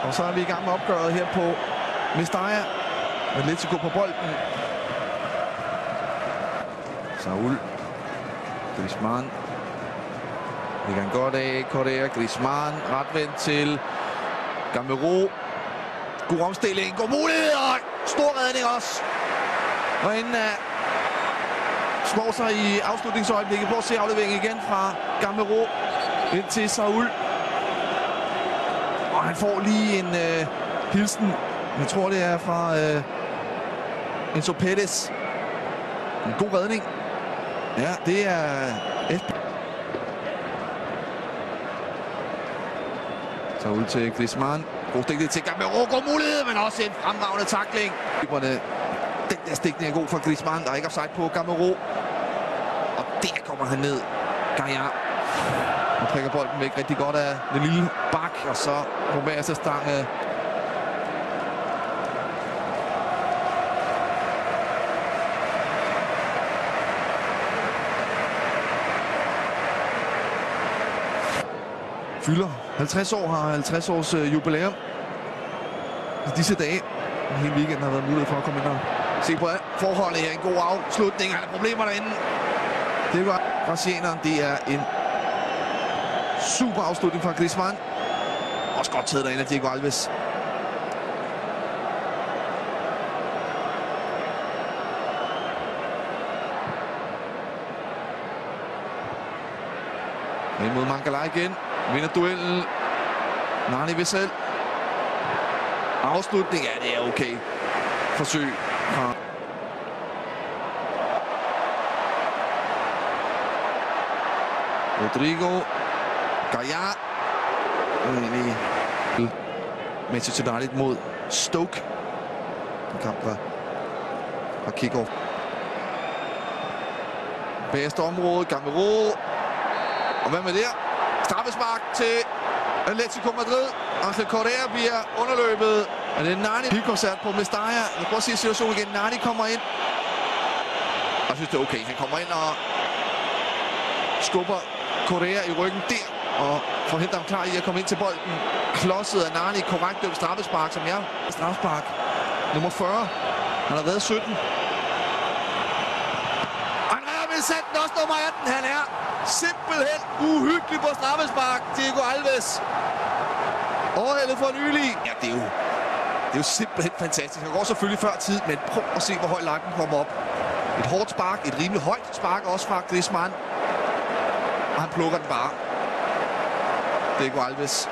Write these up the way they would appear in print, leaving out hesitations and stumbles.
Og så er vi i gang med opgøret her på Mestalla. Atletico på bolden. Saul. Griezmann. Ligger han godt af. Correa. Griezmann. Retvendt til Gamero. God omstilling. God mulighed. Og stor redning også. Og inden slår sig i afslutningsøjeblikket. Prøv at se afleveringen igen fra Gamero ind til Saul. Og han får lige en hilsen. Jeg tror, det er fra Enzo Pérez. En god redning. Ja, det er Saul til Griezmann. God stikning til Gamero. God mulighed, men også en fremragende tackling. Den der stikning er god for Griezmann. Der er ikke offside på Gamero. Og der kommer han ned. Gaia. Og prikker bolden væk rigtig godt af den lille bak. Og så på bagerste stang fylder 50 år, har 50 års jubilæum i disse dage. Hele weekenden har været mulighed for at komme ind og se på forholdet her. En god afslutning. Han har problemer derinde. Det var brasilianeren. Det er en super afslutning fra Griezmann. Også godt taget derinde af Diego Alves. Ind mod Mangala igen. Vinder duellen. Nani ved selv. Afslutning. Ja, det er okay. Forsøg fra Rodrigo. Gaia. Manchester United mod Stoke. En kamp, der var kick-off. Bagerste område. Gamero. Og hvad med der? Straffespark til Atletico Madrid. Ángel Correa bliver underløbet. Og det er Nani. Hildkoncert på Mestalla. Jeg prøver at se situationen igen. Nani kommer ind. Og jeg synes, det er okay. Han kommer ind og skubber Correa i ryggen der. Og forhindrer ham klar i at komme ind til bolden. Klodset af Nani. Korrekt dømt straffespark, som jeg. Straffespark nummer 40. Han har været 17. Han redder med sat også nummer 18. Han er simpelthen uhyggelig på straffespark. Diego Alves. Overhældet for nylig. Ja, det er jo simpelthen fantastisk. Han går selvfølgelig før tid, men prøv at se, hvor højt lagten kommer op. Et hårdt spark, et rimelig højt spark også fra Griezmann. Og han plukker den bare. Diego Alves.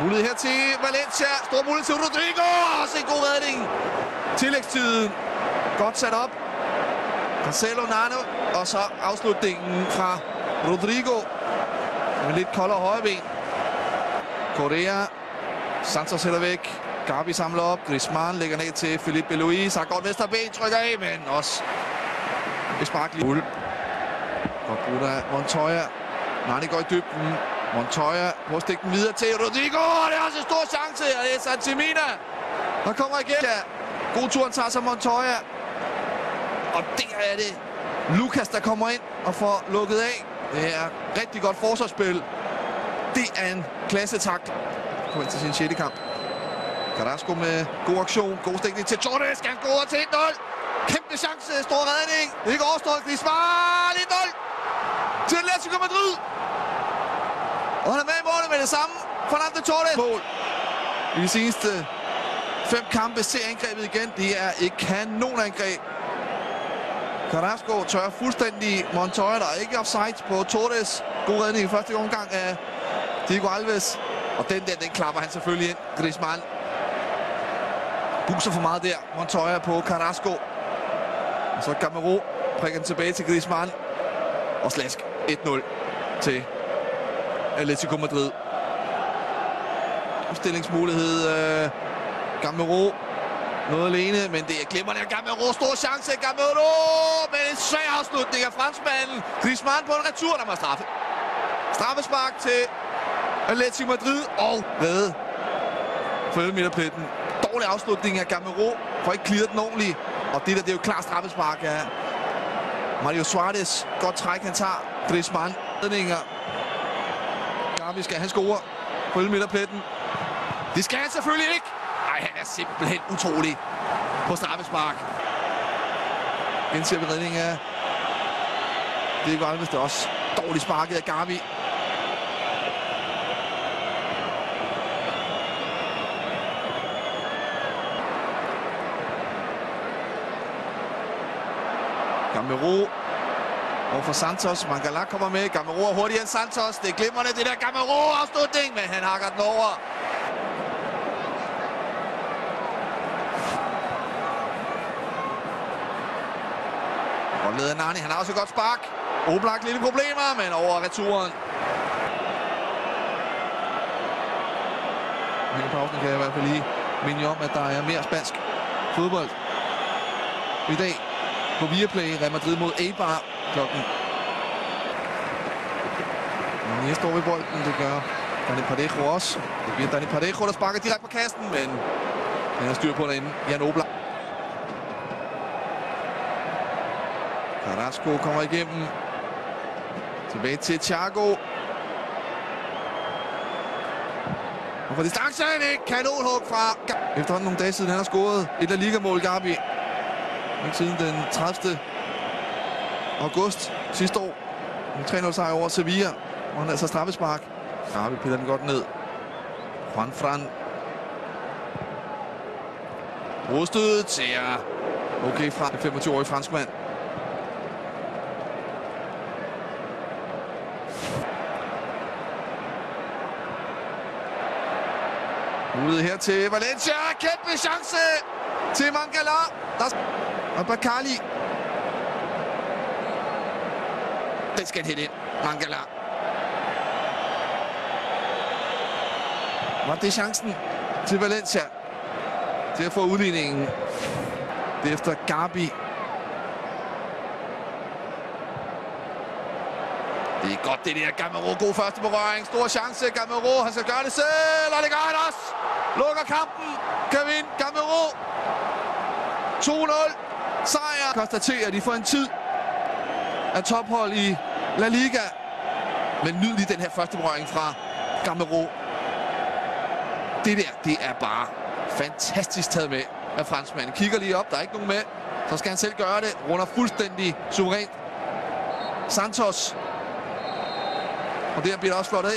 Mulighed her til Valencia. Stor mulighed til Rodrigo. Også en god redning. Tillægstiden. Godt sat op. Marcelo Nano. Og så afslutningen fra Rodrigo. Med lidt koldere højre ben. Correa. Santos hælder væk. Gavi samler op. Griezmann lægger ned til Felipe Luis. Har godt vesterben. Trykker af, men også et spark lige. Godt brudt af Montoya. Nani går i dybden. Montoya prøver at stikke den videre til Rodrigo. Det er også en stor chance. Og det er Santimina. Der kommer igen. Ja. God tur, han tager sig Montoya. Og der er det Lucas, der kommer ind og får lukket af. Det er rigtig godt forsvarsspil. Det er en klassetakt. Kommer ind til sin 6. kamp. Carrasco med god aktion. God stikning til Torres. Skal han gå over til 1-0. Kæmpe chance. Stor redning. Det er ikke overstået. Griezmann 1-0 til Atletico Madrid. Og han er med i målet med det samme. Fernando Torres. Mål. I de seneste 5 kampe ser angrebet igen. Det er et kanonangreb. Carrasco tør fuldstændig Montoya. Der er ikke offside på Torres. God redning i første omgang af Diego Alves. Og den klapper han selvfølgelig ind. Griezmann buser for meget der. Montoya på Carrasco. Og så Gamero prikker den tilbage til Griezmann. Og slask 1-0 til Atletico Madrid. Opstillingsmulighed. Gamero. Noget alene, men det er glimrende. Gamero, stor chance. Gamero med en svær afslutning af franskmanden. Griezmann på en retur, der må straffe. Straffespark til Atletico Madrid og redde for 11 meter pletten. Dårlig afslutning af Gamero. For ikke clearet den ordentligt. Og det der, det er jo klart straffespark af Mario Suarez. Godt træk, han tager. Griezmann. Gavi skal han score på midterpletten. Det skal han selvfølgelig ikke. Nej, han er simpelthen utrolig på straffespark. Igen ser vi redning af Diego Alves. Det er også dårligt sparket af Gavi. Gamero overfor Santos. Mangala kommer med. Gamero er hurtigere end Santos. Det er glimrende, det der Gamero afslutning, men han hakker den over. Godt ledet af Nani. Han har også et godt spark. Oblak lille problemer, men over returen. I pausen kan jeg i hvert fald lige minde om, at der er mere spansk fodbold i dag på Viaplay. Real Madrid mod Eibar klokken. Nani står ved bolden. Det gør Dani Parejo også. Det bliver Dani Parejo, der sparker direkte på kassen, men han har styr på derinde. Jan Oblak. Carrasco kommer igennem. Tilbage til Thiago. Og for distancen ikke kanonhug fra efterhånden nogle dage siden han har scoret et La Liga-mål, Gavi. Ikke siden den 30. august sidste år. En 3-0 sejr over Sevilla, hvor han altså straffespark. Gavi piller den godt ned. Juan Fran. Rodstødet ser okay fra den 25-årige franskmand. Ude her til Valencia. Kæmpe chance til Mangala. Og Bakali. Det skal hætte ind. Mangala. Var det chancen til Valencia til at få udligningen? Det efter Gabi. Det er godt det der. Gamero, god første berøring. Stor chance. Gamero, han skal gøre det selv. Og det gør han også. Lukker kampen. Kan vinde. Gamero. 2-0. Sejr. Konstaterer, at de får en tid af tophold i La Liga. Men nyd lige den her første berøring fra Gamero. Det der, det er bare fantastisk taget med af franskmanden. Kigger lige op. Der er ikke nogen med. Så skal han selv gøre det. Runder fuldstændig suverænt. Santos. Og der bliver der også flot af